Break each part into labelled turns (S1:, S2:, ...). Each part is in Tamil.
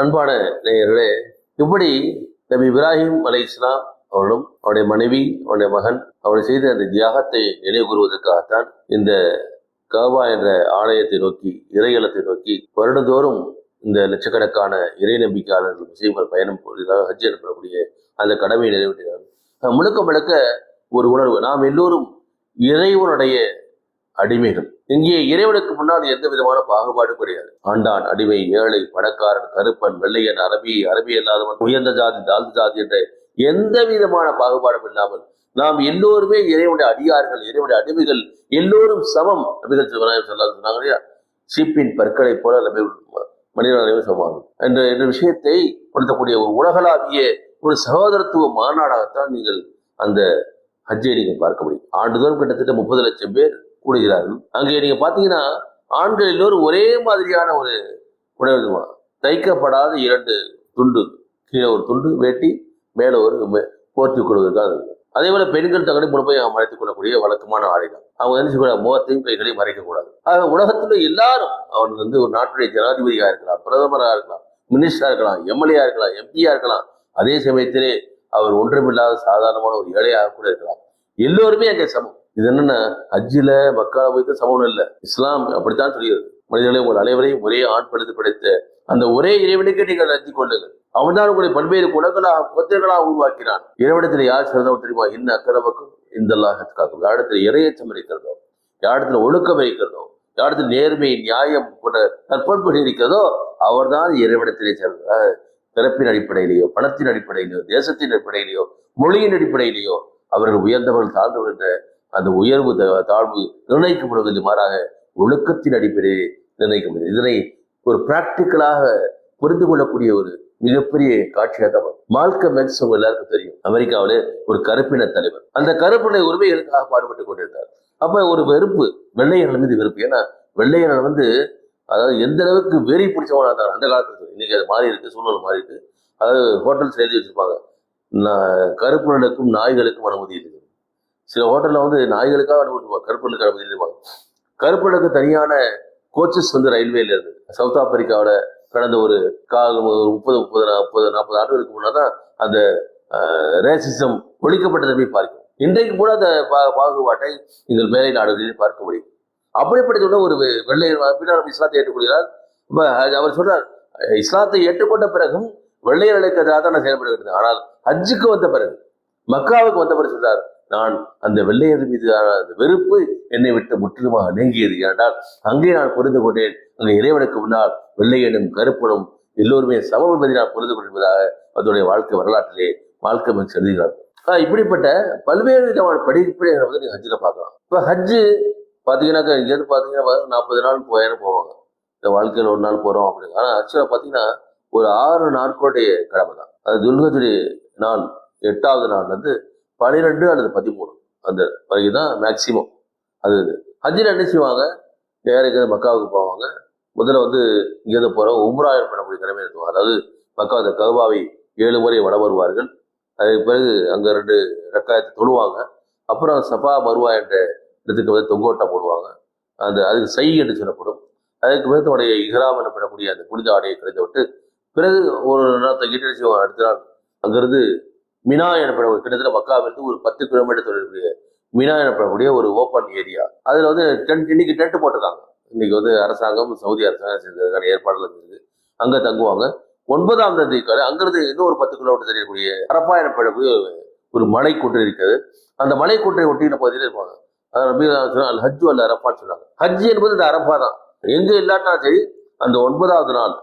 S1: அன்பான நேயர்களே, இப்படி நபி இப்ராஹிம் அலைஹிஸ்ஸலாம் அவர்களும் அவருடைய மனைவி, அவருடைய மகன் அவர்கள் செய்த அந்த தியாகத்தை நினைவு கூறுவதற்காகத்தான் இந்த காபா என்ற ஆலயத்தை நோக்கி, இறையலத்தை நோக்கி வருடந்தோறும் இந்த லட்சக்கணக்கான இறை நம்பிக்கையாளர்கள் முஸ்லீம்கள் பயணம் போகிறார். ஹஜ் எனப்படக்கூடிய அந்த கடமையை நிறைவேற்றுகிறார்கள். முழுக்க முழுக்க ஒரு உணர்வு, நாம் எல்லோரும் இறைவனுடைய அடிமைகள். இங்கே இறைவனுக்கு முன்னால் எந்த விதமான பாகுபாடும் கிடையாது. ஆண்டான், அடிமை, ஏழை, பணக்காரன், கருப்பன், வெள்ளையன், அரபி அல்லாதவன், உயர்ந்த ஜாதி, தாழ்ந்த ஜாதி என்ற எந்த விதமான பாகுபாடும் இல்லாமல் நாம் எல்லோருமே இறைவனுடைய அடியார்கள், இறைவனுடைய அடிமைகள், எல்லோரும் சமம். நபிகள் சொன்னாங்க இல்லையா, சீப்பின் பற்களை போல மனிதர்கள் அனைவரும் சமமாகும் என்ற விஷயத்தை கொடுத்தக்கூடிய ஒரு உலகளாவிய ஒரு சகோதரத்துவ மாநாடாகத்தான் நீங்கள் அந்த ஹஜ்ஜை நீங்கள் பார்க்க முடியும். ஆண்டுதோறும் கிட்டத்தட்ட 30 லட்சம் பேர் கூடுகிறார்கள். அங்கே நீங்க பாத்தீங்கன்னா ஆண்கள் எல்லோரும் ஒரே மாதிரியான ஒரு உணவு, தைக்கப்படாத 2 துண்டு, கீழே ஒரு துண்டு வேட்டி, மேல ஒரு போர்த்தி கொள்வதற்காக. அதே போல பெண்கள் தங்களை முழுமையாக மறைத்துக் கொள்ளக்கூடிய வழக்கமான ஆடைதான். அவங்க என்ன செய்யக்கூடாது, முகத்தையும் கைகளையும் மறைக்கக்கூடாது. ஆக உலகத்துல எல்லாரும், அவன் ஒரு நாட்டுடைய ஜனாதிபதியாக இருக்கலாம், பிரதமராக இருக்கலாம், மினிஸ்டரா இருக்கலாம், எம்எல்ஏ இருக்கலாம், எம்பியா இருக்கலாம், அதே சமயத்திலே அவர் ஒன்றுமில்லாத சாதாரணமான ஒரு ஏழையாக கூட இருக்கலாம். எல்லோருமே அங்கே சமம். இது என்னன்னா, ஹஜ்ஜில மக்கால போய் சமம் இல்லை. இஸ்லாம் அப்படித்தான் சொல்கிறது. மனிதர்களை உங்கள் அனைவரையும் ஒரே ஆண் படுத்து படைத்த அந்த ஒரே இறைவனுக்கு நீங்கள் நன்றி கொள்ளுங்கள். அவன்தான் உங்களை பல்வேறு குணங்களாக புத்தர்களாக உருவாக்கினான். இறைவனத்தில் யார் சிறந்தவர் தெரியுமா? இன்ன அக்கரமக்கும் இந்த காக்கும். யாரிடத்தில் இறையச்சம் இருக்கிறதோ, யாரிடத்தில் ஒழுக்கம் இருக்கிறதோ, யாரிடத்தில் நேர்மை, நியாயம் போன்ற நற்பண்புகள் இருக்கிறதோ, அவர்தான் இறைவனத்திலே சேர்ந்த. பிறப்பின் அடிப்படையிலேயோ, பணத்தின் அடிப்படையிலேயோ, தேசத்தின் அடிப்படையிலேயோ, மொழியின் அடிப்படையிலேயோ அவர்கள் உயர்ந்தவர்கள் தாழ்ந்தவர்கள் என்ற அந்த உயர்வு தாழ்வு நிர்ணயிக்கப்படுவதில் மாறாக ஒழுக்கத்தின் அடிப்படையில் நிர்ணயிக்கப்படுது. இதனை ஒரு பிராக்டிக்கலாக புரிந்து கொள்ளக்கூடிய ஒரு மிகப்பெரிய காட்சியாக தான் வரும். மால்கம் எக்ஸ் உங்க எல்லாருக்கும் தெரியும். அமெரிக்காவில ஒரு கருப்பின தலைவர். அந்த கருப்பின உரிமைகளுக்காக பாடுபட்டு கொண்டிருந்தார். அப்ப ஒரு வெறுப்பு, வெள்ளையர்கள் மீது வெறுப்பு. ஏன்னா வெள்ளையர்கள் அதாவது எந்த அளவுக்கு வெறி பிடிச்சவனா இருந்தாங்க அந்த காலத்துல. இன்னைக்கு அது மாறி இருக்கு, சூழ்நிலை மாறி இருக்கு. அதாவது ஹோட்டல்ஸ் எழுதி வச்சிருப்பாங்க, கருப்பினருக்கும் நாய்களுக்கும் அனுமதி இருக்குது. சில ஹோட்டல்ல நாய்களுக்காக அனுமதி, கருப்பினருக்கு அனுமதி இருப்பாங்க. கருப்பினருக்கு தனியான கோச்சஸ் ரயில்வேல இருந்து. சவுத் ஆப்பிரிக்காவோட கடந்த ஒரு 30-40 ஆண்டுகளுக்கு முன்னாதான் அந்த ரேசிசம் ஒழிக்கப்பட்டதை போய் பார்க்கும். இன்றைக்கு கூட அந்த பாகுபாட்டை நீங்கள் மேலை நாடுகளில் பார்க்க முடியும். அப்படிப்பட்ட ஒரு வெள்ளையர் பின்னர் இஸ்லாத்தை ஏற்றுக்கொள்கிறார். அவர் சொல்றார், இஸ்லாத்தை ஏற்றுக்கொண்ட பிறகும் வெள்ளையர்களுக்கு எதிராக தான் நான் செயல்படுகிறது. ஆனால் ஹஜ்ஜுக்கு வந்த பிறகு, மக்காவுக்கு வந்த பிறகு சொல்றார், நான் அந்த வெள்ளையர் மீதான அந்த வெறுப்பு என்னை விட்டு முற்றிலுமாக நீங்கியது. ஏனென்றால் அங்கே நான் புரிந்து கொண்டேன், அங்கே இறைவனுக்கு முன்னால் வெள்ளையனும் கருப்பனும் எல்லோருமே சமம் என்பதை நான் புரிந்து கொண்டிருப்பதாக அதனுடைய வாழ்க்கை வரலாற்றிலே மால்கம் எக்ஸ் எழுதுகிறார்கள். இப்படிப்பட்ட பல்வேறு விதமான படிப்படிகளை நீங்க ஹஜ்ஜில் பார்க்கலாம். இப்போ ஹஜ்ஜு பார்த்தீங்கன்னாக்கா இங்கேருந்து பார்த்தீங்கன்னா 40 நாள் போவாங்க. இந்த வாழ்க்கையில் ஒரு நாள் போகிறோம் அப்படின்னு. ஆனால் ஆக்சுவலாக பார்த்தீங்கன்னா ஒரு 6 நாட்களுடைய கடமை தான். அது துல்ஹஜ்ஜுடைய நாள் 8வது நாள் 12 அல்லது 13 அந்த வரைக்கும் தான் மேக்சிமம். அது ஹஜ்ஜில் என்ன செய்வாங்க, நேரம் மக்காவுக்கு போவாங்க. முதல்ல இங்கேருந்து போகிறோம் உம்ரா பண்ணக்கூடிய கடமை இருக்குவாங்க. அதாவது மக்கா அந்த கஅபாவை 7 முறை வட வருவார்கள். அதுக்கு பிறகு அங்கே 2 ரக்காயத்தை தொழுவாங்க. அப்புறம் சஃபா மருவா என்ற இடத்துக்கு தொங்கோட்டம் போடுவாங்க. அதுக்கு சை என்று சொல்லப்படும். அதுக்கு பிறகு தன்னுடைய இஹ்ராம் எனப்படக்கூடிய அந்த புனித ஆடையை கிடைத்து விட்டு பிறகு ஒரு நாள் தங்கிட்டு செய்வாங்க. அடுத்த நாள் அங்கிருந்து மினா எனப்படக்கூடிய, கிட்டத்தட்ட மக்காவிலிருந்து ஒரு 10 கிலோமீட்டர் தொலைக்கூடிய மினா எனப்படக்கூடிய ஒரு ஓப்பன் ஏரியா. அதுல இன்னைக்கு டென்ட் போட்டிருக்காங்க. இன்னைக்கு அரசாங்கம், சவுதி அரசாங்கம் செஞ்சதுக்கான ஏற்பாடுகள் இருந்தது. அங்க தங்குவாங்க. 9ஆம் தேதி அங்கிருந்து இன்னும் ஒரு 10 கிலோமீட்டர் தெரியக்கூடிய அரப்பா எனப்படக்கூடிய ஒரு மலை குன்று இருக்கிறது. அந்த மலை குன்றை ஒட்டின பகுதியில் இருப்பாங்க. அல் ஹஜ்ஜு அல்ல அரப்பான்னு சொன்னாங்க. ஹஜ் என்பது இந்த அரப்பா தான். எங்க இல்லாட்டினா சரி, அந்த 9வது நாள்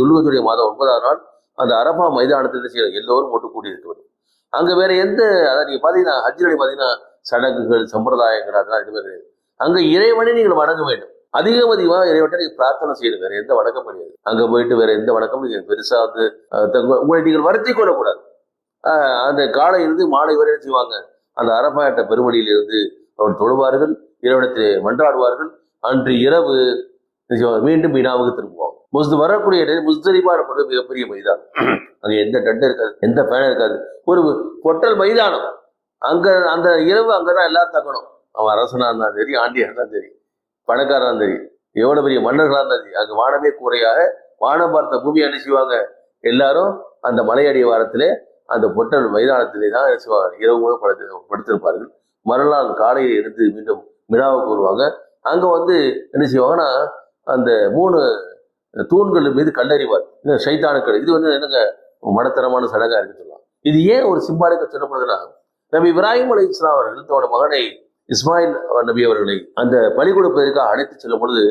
S1: துல்ஹஜ்ஜுடைய மாதம் 9வது நாள் அந்த அரபா மைதானத்தில் எல்லோரும் ஒட்டு கூடி இருக்க வேண்டும். அங்க வேற அதாவது நீங்க பாத்தீங்கன்னா ஹஜ்ஜினுடைய பாத்தீங்கன்னா சடங்குகள், சம்பிரதாயங்கள் அதெல்லாம் எதுவுமே கிடையாது. அங்க இறைவனை நீங்கள் வணங்க வேண்டும். அதிகமாக இறைவனை நீங்க பிரார்த்தனை செய்யணும். வேற எந்த வணக்கம் கிடையாது. அங்க போயிட்டு வேற எந்த வணக்கம் நீங்க பெருசா உங்களை நீங்கள் வருத்தி கொள்ளக்கூடாது. அந்த காலை இருந்து மாலை வரை செய்வாங்க. அந்த அரபாட்ட பெருமடியில் இருந்து அவர்கள் தொழுவார்கள், இறைவனத்திலே மன்றாடுவார்கள். அன்று இரவு மீண்டும் மீனாவுக்கு திரும்புவாங்க. வரக்கூடிய முஸ்தலிஃபா மிகப்பெரிய மைதானம். அங்க எந்த டென்ட் இருக்காது, எந்த ஃபேனும் இருக்காது. ஒரு பொட்டல் மைதானம். அங்க அந்த இரவு அங்கதான் எல்லாரும் தங்கணும். அவன் அரசனா இருந்தாலும் சரி, ஆண்டியா இருந்தாலும் சரி, பணக்காரா இருந்தாலும் சரி, எவ்வளவு பெரிய மன்னர்களா இருந்தாலும் சரி, அங்க வானமே கூரையாக வானம் பார்த்த பூமி அனுப்பிச்சுவாங்க. எல்லாரும் அந்த மலையடி வாரத்திலே அந்த பொட்டல் மைதானத்திலே தான் என்ன செய்வாங்க, இரவு கூட படுத்திருப்பார்கள். மறுநாள் காலையில் எடுத்து மீண்டும் மினாவுக்கு வருவாங்க. அங்க வந்து என்ன செய்வாங்கன்னா, அந்த 3 தூண்கள் மீது கல்லறிவார். ஷைத்தானுக்கள். இது வந்து என்னங்க மடத்தனமான சடங்கா இருக்கு சொல்லலாம். இது ஏன் ஒரு சிம்பாலிக்கா சொல்லப்படுதுன்னா, நபி இப்ராஹிம் அலைஹிஸ்ஸலாம் அவர்கள் தன்னோட மகனை இஸ்மாயில் நபி அவர்களை அந்த பலி கொடுப்பதற்காக அழைத்து செல்லும் பொழுது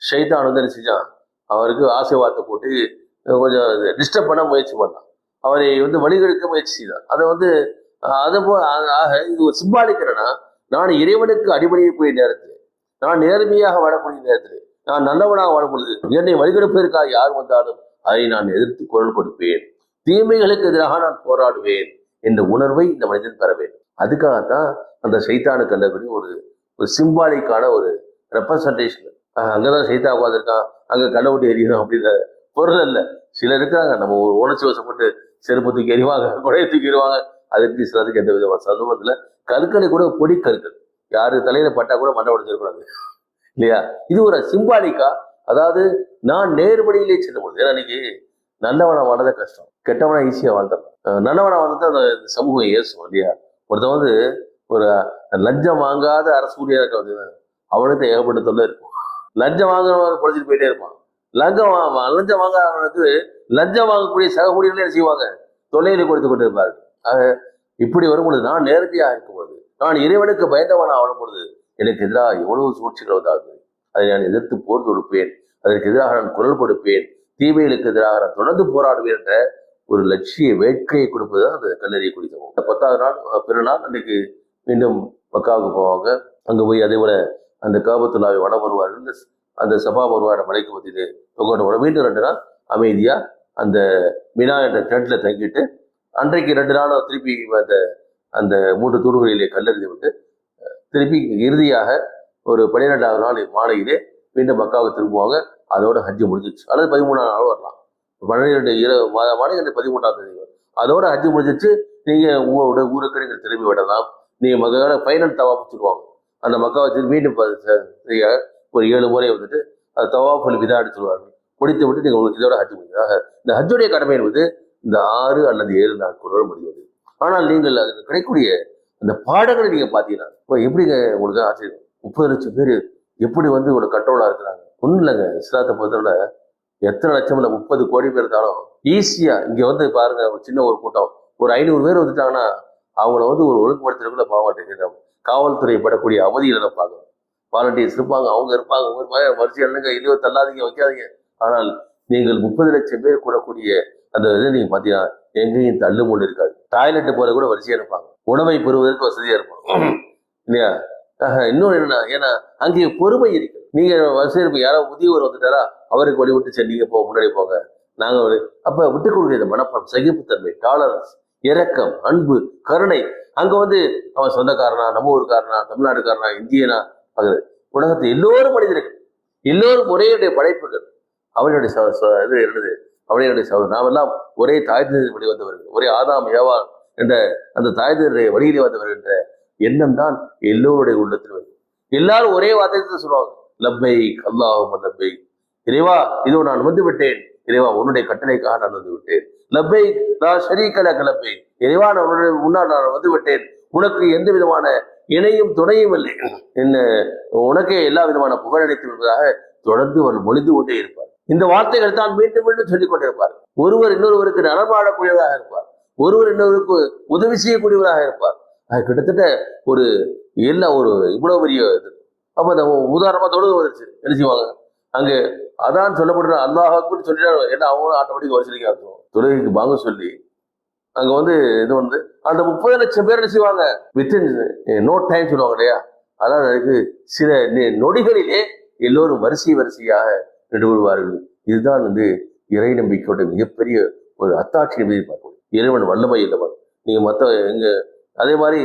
S1: ஷைத்தான் வந்து என்ன செஞ்சான், அவருக்கு ஆசை வார்த்தை போட்டு கொஞ்சம் டிஸ்டர்ப் பண்ண முயற்சி பண்ணான். அவரை வந்து வழிகெடுக்க முயற்சி செய்தான். அதை வந்து அது போல ஆக இது ஒரு சிம்பாலிக் என்னன்னா, நான் இறைவனுக்கு அடிபணியக்கூடிய நேரத்தில், நான் நேர்மையாக வாழக்கூடிய நேரத்தில், நான் நல்லவனாக வாழும் பொழுது என்னை வழிகெடுப்பதற்காக யார் வந்தாலும் அதை நான் எதிர்த்து குரல் கொடுப்பேன், தீமைகளுக்கு எதிராக நான் போராடுவேன் என்ற உணர்வை இந்த மனிதன் பெற வேண்டும். அதுக்காகத்தான் அந்த சைத்தானுக்கு கண்டபடி ஒரு ஒரு சிம்பாலிக்கான ஒரு ரெப்ரசன்டேஷன். அங்கதான் சைத்தா உட்காந்துருக்கான், அங்க கல்லை விட்டு எறியணும் அப்படின்ற பொருள் அல்ல. சிலர் இருக்கிறாங்க, நம்ம ஒரு உணர்ச்சி வசப்பட்டு செருப்பு தூக்கி எறிவாங்க, கொடையை தூக்கி எறிவாங்க. அதுக்கு சிலருக்கு எந்த விதமான சந்தோஷத்துல கற்களை கூட பொடி கற்கள் யாரு தலையில பட்டா கூட மண்டை உடைஞ்சிருக்கூடாது இல்லையா? இது ஒரு சிம்பாலிக்கா. அதாவது நான் நேர்வழியிலே செல்லும் பொழுது, ஏன்னா இன்னைக்கு நல்லவனை வாழ்றத கஷ்டம், கெட்டவனை ஈஸியா வாழ்ந்துடலாம். நல்லவனை வாழ்ந்தா அந்த சமூகம் ஏசும் இல்லையா? ஒருத்தன் வந்து ஒரு லஞ்சம் வாங்காத அரசு ஊழியர் வந்து அவனுக்கு ஏகப்பட்ட தொல்லை இருக்கும். லஞ்சம் வாங்குறவங்க பொழைச்சிட்டு போயிட்டே இருப்பான். லஞ்சம் வாங்காதவனுக்கு லஞ்சம் வாங்கக்கூடிய சக ஊழியர்களே என்ன செய்வாங்க, தொல்லையில கொடுத்து கொண்டு இருப்பார்கள். ஆக இப்படி வரும் பொழுது, நான் நேர்த்தியாக இருக்கும் பொழுது, நான் இறைவனுக்கு பயந்தவனா ஆடும் பொழுது எனக்கு எதிராக எவ்வளவு சூழ்ச்சிகள் வந்தார்கள், அதை நான் எதிர்த்து போர் தொடுப்பேன், அதற்கு எதிராக நான் குரல் கொடுப்பேன், தீமைகளுக்கு எதிராக நான் தொடர்ந்து போராடுவேன் என்ற ஒரு லட்சிய வேட்கையை கொடுப்பதுதான் அந்த கல்லறியை குடித்தோம். 10வது நாள் பிறநாள் அன்றைக்கு மீண்டும் மக்காவுக்கு போவாங்க. அங்க போய் அதே போல அந்த காபத்துல்லாவை வட வருவார்கள். அந்த சபா வருவார மலைக்கு பத்திட்டு மீண்டும் 2 நாள் அமைதியா அந்த மினா என்ற டென்ட்ல தங்கிட்டு, அன்றைக்கு 2 நாளும் திருப்பி அந்த 3 தூண்களிலே கல்லறிந்து விட்டு திருப்பி இறுதியாக ஒரு 12வது நாள் மாலையிலே மீண்டும் மக்காவுக்கு திரும்புவாங்க. அதோட ஹஜ்ஜு முடிஞ்சிச்சு. அல்லது 13ஆம் நாள் வரலாம். 12 மாலை அந்த 13ஆம் தேதி அதோட ஹஜ்ஜு முடிஞ்சிச்சு. நீங்க உங்களோட ஊருக்கு நீங்க திரும்பி விடலாம். நீங்க மக்காவோட ஃபைனல் தவாப் சொல்லுவாங்க. அந்த மக்காவை மீண்டும் ஒரு 7 முறை வந்துட்டு அது தவாஃபுல் விதா சொல்லுவார்கள். முடித்து விட்டு நீங்க இதோட ஹஜ்ஜு முடிஞ்சாக. இந்த ஹஜ்ஜுடைய கடமை என்பது இந்த 6 அல்லது 7 நாட்களோடு முடிவது. ஆனால் நீங்கள் அதில் கிடைக்கக்கூடிய அந்த பாடங்களை நீங்க பாத்தீங்கன்னா எப்படிங்க உங்களுக்கு ஆச்சரியம். 30 லட்சம் பேர் எப்படி வந்து ஒரு கண்ட்ரோலா இருக்கிறாங்க. ஒன்றும் இல்லைங்க, இஸ்லாத்தை பொறுத்தவரை எத்தனை லட்சம் இல்லை, 30 கோடி பேர் இருந்தாலும் ஈஸியா இங்க வந்து பாருங்க, ஒரு சின்ன ஒரு கூட்டம் ஒரு 500 பேர் வந்துட்டாங்கன்னா அவங்கள வந்து ஒரு ஒழுங்குபடுத்துறதுக்குள்ள போக மாட்டேங்குது. காவல்துறை படக்கூடிய அவதிகளை நம்ம பார்க்கணும். வாலண்டியர்ஸ் இருப்பாங்க, அவங்க இருப்பாங்க, ஒரு வரிசை இல்லைங்க, இல்லையோ தள்ளாதீங்க, வைக்காதீங்க. ஆனால் நீங்கள் 30 லட்சம் பேர் கூடக்கூடிய அந்த இதை நீங்க பாத்தீங்கன்னா எங்கேயும் தள்ளு முள்ளு இருக்காது. டாய்லெட் போற கூட வரிசையா இருப்பாங்க, உணவை பெறுவதற்கு வசதியா இருப்பாங்க இல்லையா? இன்னொன்று என்னன்னா, ஏன்னா அங்கே பொறுமை இருக்கு. நீங்க வசதி இருப்பீங்க, யாராவது முதியவர் வந்துட்டாரா அவருக்கு வழி விட்டு சரி நீங்க முன்னாடி போங்க, நாங்க அப்ப விட்டுக் கொடுக்கிற மனப்பம், சகிப்புத்தன்மை, டாலரன்ஸ், இரக்கம், அன்பு, கருணை. அங்க வந்து அவன் சொந்தக்காரனா, நம்ம ஊருக்காரனா, தமிழ்நாடுக்காரனா, இந்தியனா, உலகத்தில் எல்லோரும் மனிதர்கள், எல்லோரும் ஒரே படைப்புகள். அவனுடைய இது என்னது, அவனுடைய சகோதரர். நாம் எல்லாம் ஒரே தாய்தந்தை வழி வந்தவர்கள், ஒரே ஆதாம் ஏவா என்ற அந்த தாய்தந்தைய வழியிலே வந்தவர்கள் என்ற எண்ணம் தான் எல்லோருடைய உள்ளத்தில் வரும். எல்லாரும் ஒரே வார்த்தை சொல்லுவாங்க, லப்பை அல்லாஹும்ம லப்பை, இறைவா இதோ நான் வந்து விட்டேன், இறைவா உன்னுடைய கட்டளைக்காக நான் வந்து விட்டேன், லப்பை லா ஷரீக லக லப்பை, இறைவா நான் உன்னுடைய முன்னால் நான் வந்து விட்டேன், உனக்கு எந்த விதமான இணையும் துணையும் இல்லை, என்ன உனக்கே எல்லா விதமான புகழடைத்து என்பதாக தொடர்ந்து அவர் மொழிந்து கொண்டே இருப்பார். இந்த வார்த்தைகள் தான் மீண்டும் மீண்டும் சொல்லிக் கொண்டிருப்பார். ஒருவர் இன்னொருவருக்கு நலமாடக்கூடியவராக இருப்பார், ஒருவர் இன்னொருக்கு உதவி செய்யக்கூடியவராக இருப்பார். அது கிட்டத்தட்ட ஒரு எல்லாம் ஒரு இவ்வளவு பெரிய இது. அப்ப நம்ம உதாரணமா தொழுகை வந்துருச்சு, என்ன செய்வாங்க, அங்க அதான் சொல்லப்படுற அல்லாஹ் அக்பர் சொல்லிட்டாங்க, எல்லாம் அவங்களும் ஆட்டோமேட்டிக் வரிசைக்கு அர்த்தம். தொழுகைக்கு வாங்க சொல்லி அங்க வந்து இது வந்து அந்த 30 லட்சம் பேர் என்ன செய்வாங்க, வித்தின் நோ டைம் சொல்லுவாங்க இல்லையா? அதாவது அதுக்கு சில நொடிகளிலே எல்லோரும் வரிசையாக நின்று விடுவார்கள். இதுதான் வந்து இறை நம்பிக்கையோட மிகப்பெரிய ஒரு அத்தாட்சி என்பதை பார்க்க முடியும். இறைவன் வல்லமை இல்லவன். நீங்க மற்ற எங்க அதே மாதிரி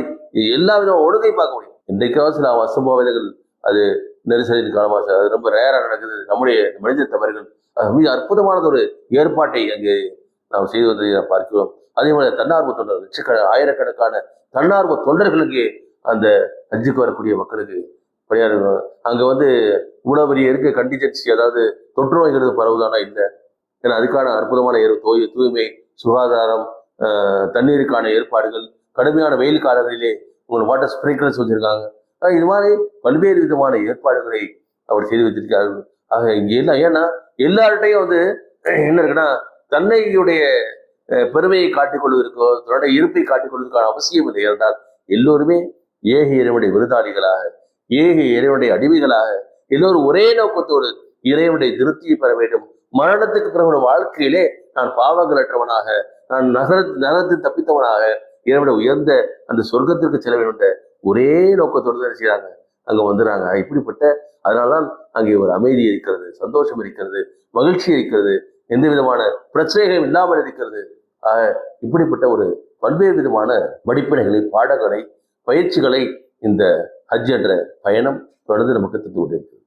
S1: எல்லா விதமான ஒழுங்கை பார்க்க முடியும். இன்றைக்காவது சில அசம்பாவிதங்கள், அது நெரிசலின் காரணமாக அது ரொம்ப ரேரா நடக்குது. நம்முடைய மனித தவறுகள் மிக அற்புதமானது ஒரு ஏற்பாட்டை அங்கே நாம் செய்து வந்ததை நாம் பார்க்கிறோம். அதே மாதிரி தன்னார்வ தொண்டர்கள், ஆயிரக்கணக்கான தன்னார்வ தொண்டர்களுக்கு அந்த ஹஜ்ஜுக்கு வரக்கூடிய மக்களுக்கு பணியாற்றணும். அங்க வந்து இவ்வளவு பெரிய இருக்க கண்டிஜென்சி, அதாவது தொற்று நோய்கிறது பரவுதானா இல்லை, ஏன்னா அதுக்கான அற்புதமான தூய்மை, சுகாதாரம், தண்ணீருக்கான ஏற்பாடுகள், கடுமையான வெயில் காலங்களிலே உங்களுக்கு வாட்டர் ஸ்ப்ரிங்க்லர்ஸ் வச்சிருக்காங்க. இது மாதிரி பல்வேறு விதமான ஏற்பாடுகளை அவர் செய்து வைத்திருக்கிறார்கள். ஆக இங்கே எல்லாம் ஏன்னா எல்லார்ட்டையும் வந்து என்ன இருக்குன்னா தன்னையுடைய பெருமையை காட்டிக் கொள்வதற்கோ தன்னுடைய இருப்பை காட்டிக் கொள்வதற்கான அவசியம் இல்லை. என்றால் எல்லோருமே ஏக இறைவனுடைய விருதாளிகளாக, ஏக இறைவனுடைய அடிமைகளாக, எல்லோரும் ஒரே நோக்கத்தோடு இறைவனுடைய திருப்தியை பெற வேண்டும். மரணத்துக்கு பிறகு வாழ்க்கையிலே நான் பாவங்களற்றவனாக, நான் நரகத்தில் தப்பித்தவனாக இறைவனுடைய உயர்ந்த அந்த சொர்க்கத்திற்கு செல்ல வேண்டும் ஒரே நோக்கத்தோடு தான் செய்யறாங்க, அங்க வந்துடுறாங்க. இப்படிப்பட்ட அதனால்தான் அங்கே ஒரு அமைதி இருக்கிறது, சந்தோஷம் இருக்கிறது, மகிழ்ச்சி இருக்கிறது, எந்த விதமான பிரச்சனைகளும் இல்லாமல் இருக்கிறது. இப்படிப்பட்ட ஒரு பல்வேறு விதமான படிப்பினைகளை, பாடங்களை, பயிற்சிகளை இந்த ஹஜ் என்ற பயணம் தொடர்ந்து நமக்கு தந்து கொண்டிருக்கிறது.